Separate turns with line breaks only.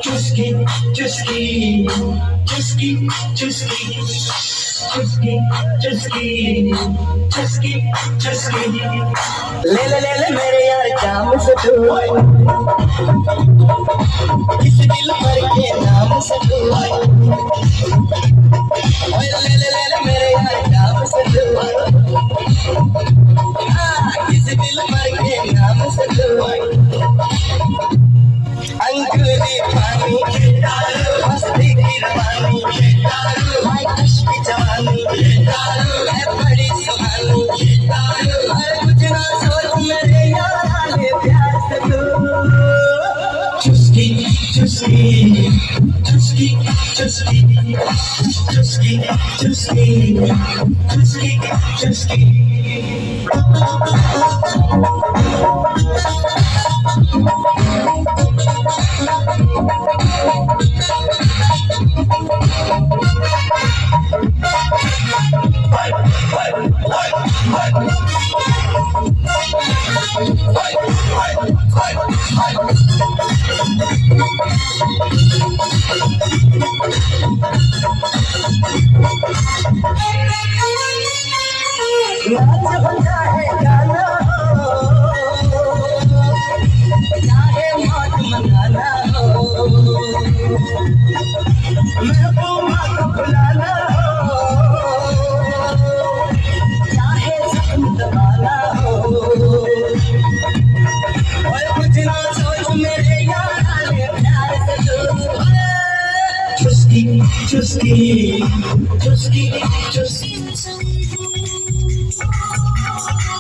Chusky, chusky, chusky, chusky, chusky, chusky, chusky, chusky. ले मेरे यार जाम से तू किसी दिल भर के नाम से तू ले मेरे यार जाम से तू किसी दिल भर के नाम से तू अंकुरी पानी मस्ती की रवानी भाई कश की जवानी है बड़ी सुहानी हर कुछ ना सोच मेरे यार प्यार से तू चुस्की चुस्की चुस्की चुस्की चुस्की चुस्की चुस्की चुस्की नाच बजा है गाना चाहे मौज मनाना हो महबूबा को बुलाना हो चाहे जख्म दबाना हो और कुछ ना सोच मेरे यार प्यार से तू चुस्की चुस्की चुस्की चुस्की